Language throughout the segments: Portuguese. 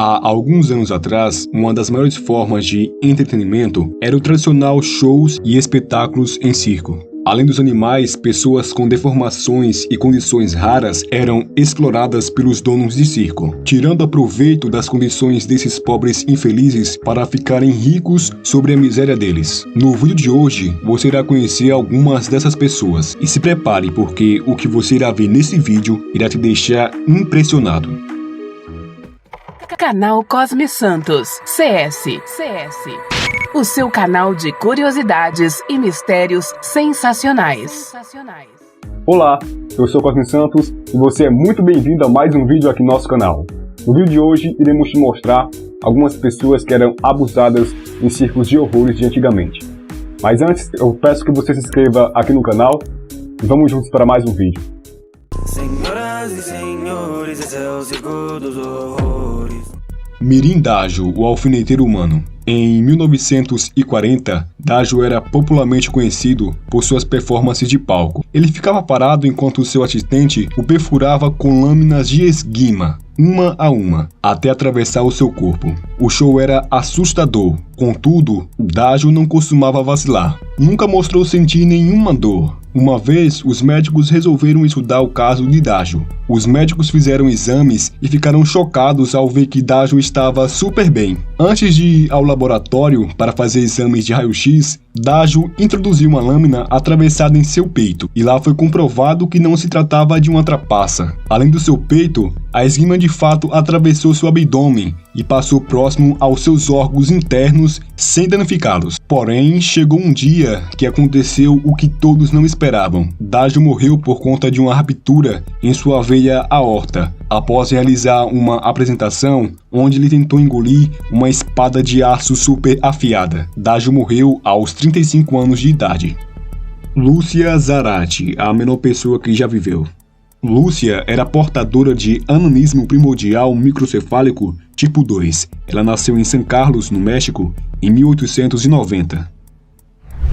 Há alguns anos atrás, uma das maiores formas de entretenimento era o tradicional shows e espetáculos em circo. Além dos animais, pessoas com deformações e condições raras eram exploradas pelos donos de circo, tirando proveito das condições desses pobres infelizes para ficarem ricos sobre a miséria deles. No vídeo de hoje, você irá conhecer algumas dessas pessoas e se prepare porque o que você irá ver nesse vídeo irá te deixar impressionado. Canal Cosme Santos, CS. O seu canal de curiosidades e mistérios sensacionais. Olá, eu sou Cosme Santos e você é muito bem-vindo a mais um vídeo aqui no nosso canal. No vídeo de hoje, iremos te mostrar algumas pessoas que eram abusadas em circos de horrores de antigamente. Mas antes, eu peço que você se inscreva aqui no canal e vamos juntos para mais um vídeo. Senhoras e senhores, esse é o circo dos horrores. Mirim Dajo, o alfineteiro humano. Em 1940, Dajo era popularmente conhecido por suas performances de palco. Ele ficava parado enquanto seu assistente o perfurava com lâminas de esgrima, uma a uma, até atravessar o seu corpo. O show era assustador, contudo, Dajo não costumava vacilar. Nunca mostrou sentir nenhuma dor. Uma vez, os médicos resolveram estudar o caso de Dajo. Os médicos fizeram exames e ficaram chocados ao ver que Dajo estava super bem. Antes de ir ao laboratório para fazer exames de raio-x, Dajo introduziu uma lâmina atravessada em seu peito, e lá foi comprovado que não se tratava de uma trapaça. Além do seu peito, a esgrima de fato atravessou seu abdômen e passou próximo aos seus órgãos internos sem danificá-los. Porém, chegou um dia que aconteceu o que todos não esperavam. Dajo morreu por conta de uma ruptura em sua veia aorta, após realizar uma apresentação onde ele tentou engolir uma espada de aço super afiada. Dajo morreu aos 35 anos de idade. Lúcia Zarate, a menor pessoa que já viveu. Lúcia era portadora de ananismo primordial microcefálico tipo 2. Ela nasceu em San Carlos, no México, em 1890.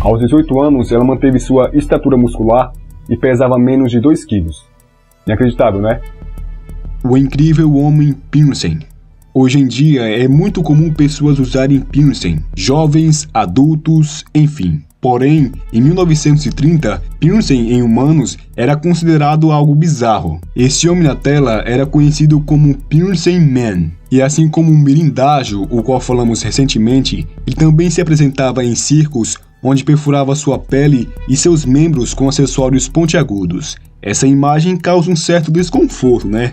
Aos 18 anos, ela manteve sua estatura muscular e pesava menos de 2 quilos. Inacreditável, né? O incrível homem piercing. Hoje em dia é muito comum pessoas usarem piercing, jovens, adultos, enfim. Porém, em 1930, piercing em humanos era considerado algo bizarro. Esse homem na tela era conhecido como Piercing Man. E assim como o Mirim Dajo, o qual falamos recentemente, ele também se apresentava em circos onde perfurava sua pele e seus membros com acessórios pontiagudos. Essa imagem causa um certo desconforto, né?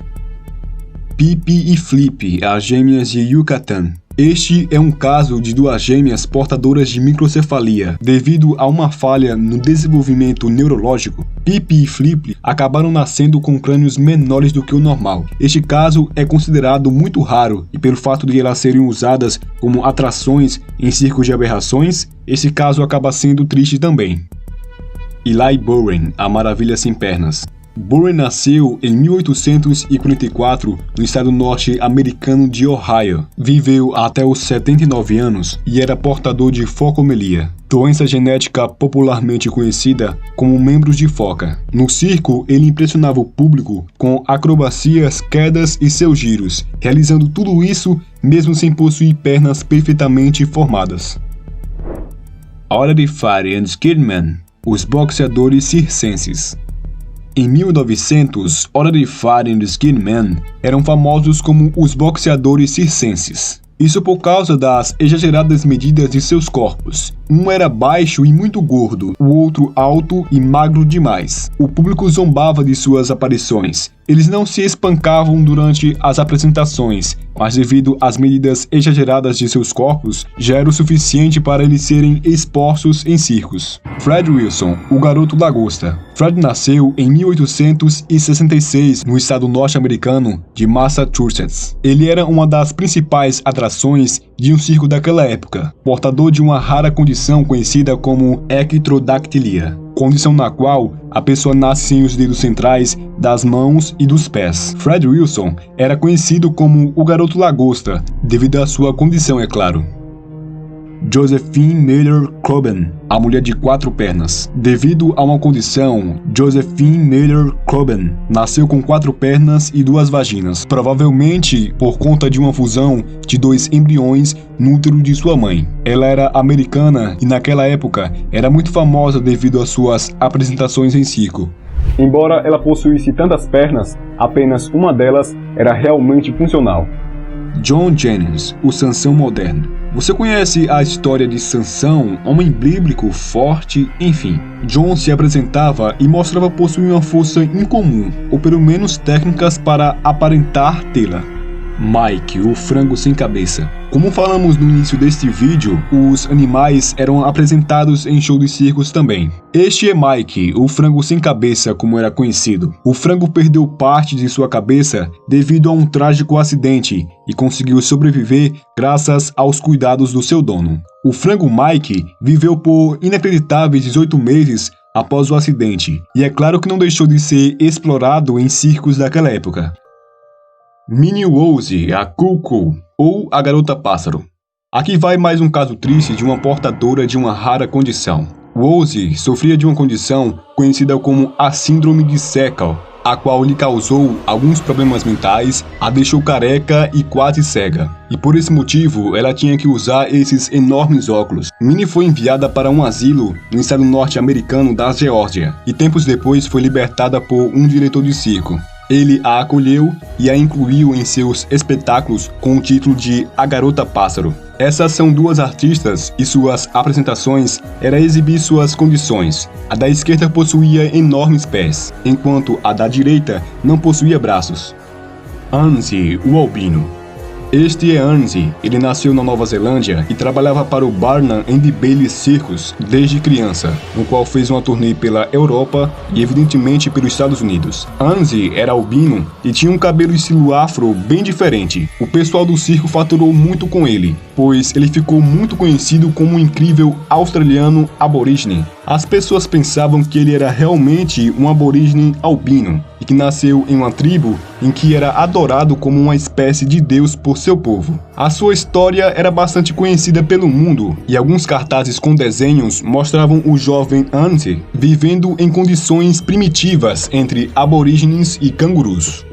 Pipi e Flip, as gêmeas de Yucatán. Este é um caso de duas gêmeas portadoras de microcefalia. Devido a uma falha no desenvolvimento neurológico, Pipi e Flip acabaram nascendo com crânios menores do que o normal. Este caso é considerado muito raro e pelo fato de elas serem usadas como atrações em circos de aberrações, esse caso acaba sendo triste também. Eli Boren, a maravilha sem pernas. Boren nasceu em 1844 no estado norte-americano de Ohio. Viveu até os 79 anos e era portador de focomelia, doença genética popularmente conhecida como membros de foca. No circo, ele impressionava o público com acrobacias, quedas e seus giros, realizando tudo isso mesmo sem possuir pernas perfeitamente formadas. Order Fire and Skidman, os boxeadores circenses. Em 1900, Order Fire and Skidman eram famosos como os boxeadores circenses. Isso por causa das exageradas medidas de seus corpos. Um era baixo e muito gordo, o outro alto e magro demais. O público zombava de suas aparições. Eles não se espancavam durante as apresentações, mas devido às medidas exageradas de seus corpos, já era o suficiente para eles serem expostos em circos. Fred Wilson, o garoto lagosta. Fred nasceu em 1866 no estado norte-americano de Massachusetts. Ele era uma das principais atrações de um circo daquela época, portador de uma rara condição conhecida como ectrodactilia, condição na qual a pessoa nasce sem os dedos centrais das mãos e dos pés. Fred Wilson era conhecido como o garoto lagosta, devido à sua condição, é claro. Josephine Miller Coben, a mulher de 4 pernas. Devido a uma condição, Josephine Miller Coben nasceu com 4 pernas e 2 vaginas, provavelmente por conta de uma fusão de 2 embriões no útero de sua mãe. Ela era americana e naquela época era muito famosa devido às suas apresentações em circo. Embora ela possuísse tantas pernas, apenas uma delas era realmente funcional. John Jennings, o Sansão moderno. Você conhece a história de Sansão, homem bíblico, forte, enfim. John se apresentava e mostrava possuir uma força incomum, ou pelo menos técnicas para aparentar tê-la. Mike, o frango sem cabeça. Como falamos no início deste vídeo, os animais eram apresentados em show de circos também. Este é Mike, o frango sem cabeça, como era conhecido. O frango perdeu parte de sua cabeça devido a um trágico acidente e conseguiu sobreviver graças aos cuidados do seu dono. O frango Mike viveu por inacreditáveis 18 meses após o acidente, e é claro que não deixou de ser explorado em circos daquela época. Minnie Woolsey, a Cuckoo, ou a Garota Pássaro. Aqui vai mais um caso triste de uma portadora de uma rara condição. Woolsey sofria de uma condição conhecida como a Síndrome de Sacco, a qual lhe causou alguns problemas mentais, a deixou careca e quase cega. E por esse motivo, ela tinha que usar esses enormes óculos. Minnie foi enviada para um asilo no estado norte-americano da Geórgia, e tempos depois foi libertada por um diretor de circo. Ele a acolheu e a incluiu em seus espetáculos com o título de A Garota Pássaro. Essas são 2 artistas e suas apresentações era exibir suas condições. A da esquerda possuía enormes pés, enquanto a da direita não possuía braços. Anzi, o albino. Este é Anzi. Ele nasceu na Nova Zelândia e trabalhava para o Barnum and Bailey Circus desde criança, no qual fez uma turnê pela Europa e evidentemente pelos Estados Unidos. Anzi era albino e tinha um cabelo estilo afro bem diferente. O pessoal do circo faturou muito com ele, pois ele ficou muito conhecido como um incrível australiano aborígene. As pessoas pensavam que ele era realmente um aborígene albino e que nasceu em uma tribo em que era adorado como uma espécie de deus por seu povo. A sua história era bastante conhecida pelo mundo e alguns cartazes com desenhos mostravam o jovem Anzi vivendo em condições primitivas entre aborígenes e cangurus.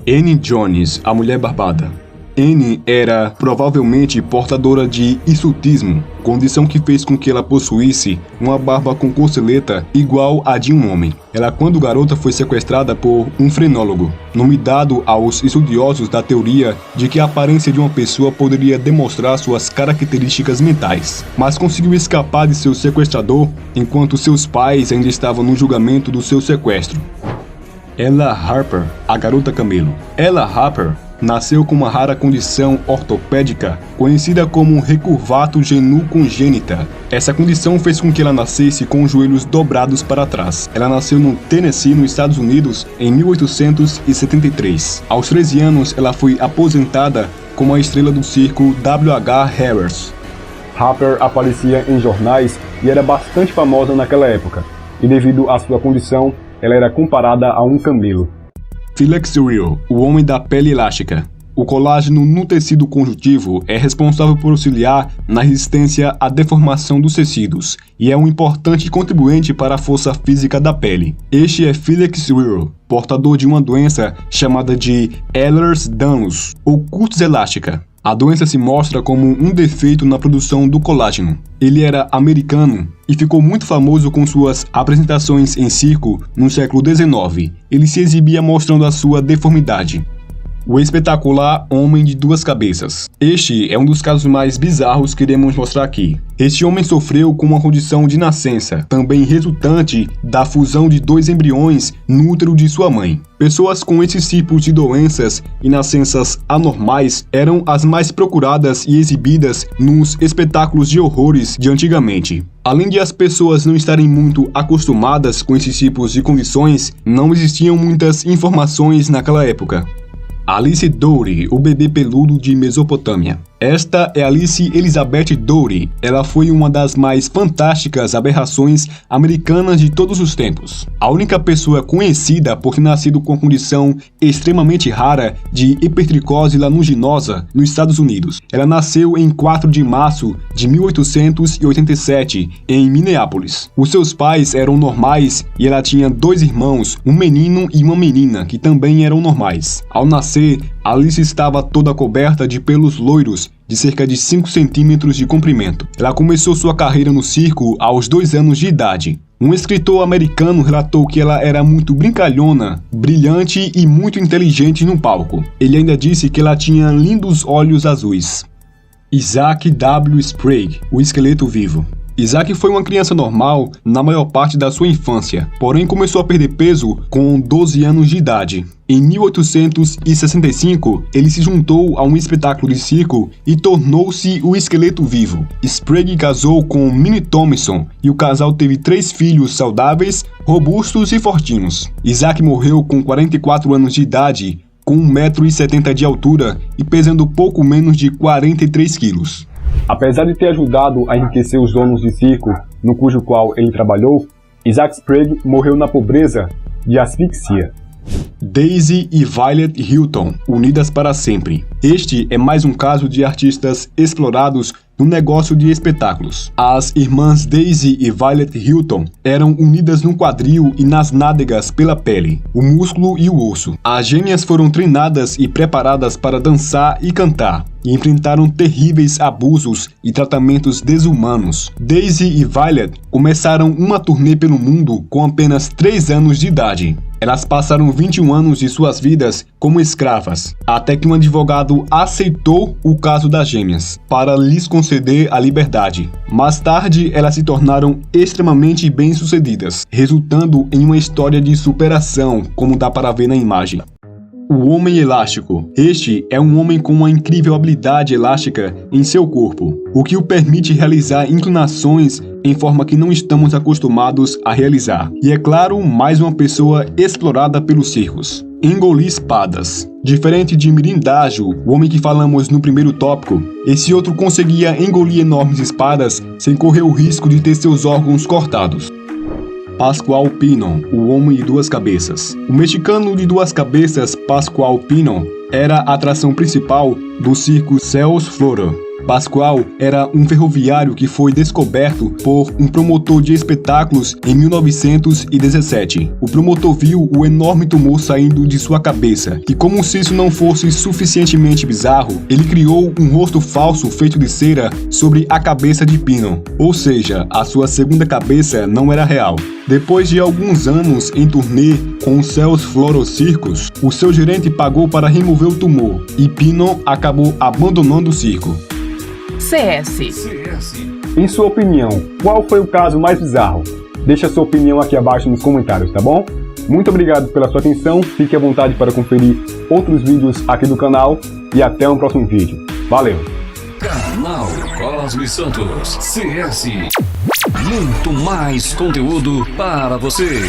Annie Jones, a mulher barbada. Annie era provavelmente portadora de hirsutismo, condição que fez com que ela possuísse uma barba com corceleta igual à de um homem. Ela, quando garota, foi sequestrada por um frenólogo, nome dado aos estudiosos da teoria de que a aparência de uma pessoa poderia demonstrar suas características mentais, mas conseguiu escapar de seu sequestrador enquanto seus pais ainda estavam no julgamento do seu sequestro. Ella Harper, a garota camelo. Ella Harper nasceu com uma rara condição ortopédica conhecida como recurvato genu congênita. Essa condição fez com que ela nascesse com os joelhos dobrados para trás. Ela nasceu no Tennessee, nos Estados Unidos, em 1873. Aos 13 anos, ela foi aposentada como a estrela do circo W.H. Harris. Harper aparecia em jornais e era bastante famosa naquela época, e devido à sua condição, ela era comparada a um camelo. Felix Real, o homem da pele elástica. O colágeno no tecido conjuntivo é responsável por auxiliar na resistência à deformação dos tecidos e é um importante contribuinte para a força física da pele. Este é Felix Real, portador de uma doença chamada de Ehlers-Danlos, ou cutis elástica. A doença se mostra como um defeito na produção do colágeno. Ele era americano e ficou muito famoso com suas apresentações em circo no século XIX. Ele se exibia mostrando a sua deformidade. O espetacular Homem de Duas Cabeças. Este é um dos casos mais bizarros que iremos mostrar aqui. Este homem sofreu com uma condição de nascença, também resultante da fusão de 2 embriões no útero de sua mãe. Pessoas com esses tipos de doenças e nascenças anormais eram as mais procuradas e exibidas nos espetáculos de horrores de antigamente. Além de as pessoas não estarem muito acostumadas com esses tipos de condições, não existiam muitas informações naquela época. Alice Dory, o bebê peludo de Mesopotâmia. Esta é Alice Elizabeth Dory. Ela foi uma das mais fantásticas aberrações americanas de todos os tempos. A única pessoa conhecida por ter nascido com a condição extremamente rara de hipertricose lanuginosa nos Estados Unidos. Ela nasceu em 4 de março de 1887, em Minneapolis. Os seus pais eram normais e ela tinha 2 irmãos, um menino e uma menina, que também eram normais. Ao nascer, Alice estava toda coberta de pelos loiros, de cerca de 5 centímetros de comprimento. Ela começou sua carreira no circo aos 2 anos de idade. Um escritor americano relatou que ela era muito brincalhona, brilhante e muito inteligente no palco. Ele ainda disse que ela tinha lindos olhos azuis. Isaac W. Sprague, o esqueleto vivo. Isaac foi uma criança normal na maior parte da sua infância, porém começou a perder peso com 12 anos de idade. Em 1865, ele se juntou a um espetáculo de circo e tornou-se o esqueleto vivo. Sprague casou com Minnie Thompson e o casal teve 3 filhos saudáveis, robustos e fortinhos. Isaac morreu com 44 anos de idade, com 1,70 m de altura e pesando pouco menos de 43 quilos. Apesar de ter ajudado a enriquecer os donos de circo no cujo qual ele trabalhou, Isaac Sprague morreu na pobreza de asfixia. Daisy e Violet Hilton, unidas para sempre. Este é mais um caso de artistas explorados no negócio de espetáculos. As irmãs Daisy e Violet Hilton eram unidas no quadril e nas nádegas pela pele, o músculo e o osso. As gêmeas foram treinadas e preparadas para dançar e cantar, e enfrentaram terríveis abusos e tratamentos desumanos. Daisy e Violet começaram uma turnê pelo mundo com apenas 3 anos de idade. Elas passaram 21 anos de suas vidas como escravas, até que um advogado aceitou o caso das gêmeas, para lhes conceder a liberdade. Mais tarde, elas se tornaram extremamente bem-sucedidas, resultando em uma história de superação, como dá para ver na imagem. O Homem Elástico. Este é um homem com uma incrível habilidade elástica em seu corpo, o que o permite realizar inclinações em forma que não estamos acostumados a realizar. E é claro, mais uma pessoa explorada pelos circos. Engolir espadas. Diferente de Mirindajo, o homem que falamos no primeiro tópico, esse outro conseguia engolir enormes espadas sem correr o risco de ter seus órgãos cortados. Pascual Pinon, o homem de 2 cabeças. O mexicano de 2 cabeças, Pascual Pinon, era a atração principal do circo Cells Flora. Pascual era um ferroviário que foi descoberto por um promotor de espetáculos em 1917. O promotor viu o enorme tumor saindo de sua cabeça e, como se isso não fosse suficientemente bizarro, ele criou um rosto falso feito de cera sobre a cabeça de Pinon, ou seja, a sua segunda cabeça não era real. Depois de alguns anos em turnê com os Cells Flora Circus, o seu gerente pagou para remover o tumor e Pinon acabou abandonando o circo. CS. Em sua opinião, qual foi o caso mais bizarro? Deixe a sua opinião aqui abaixo nos comentários, tá bom? Muito obrigado pela sua atenção, fique à vontade para conferir outros vídeos aqui do canal e até um próximo vídeo. Valeu! Canal Cosme Santos CS. Muito mais conteúdo para você.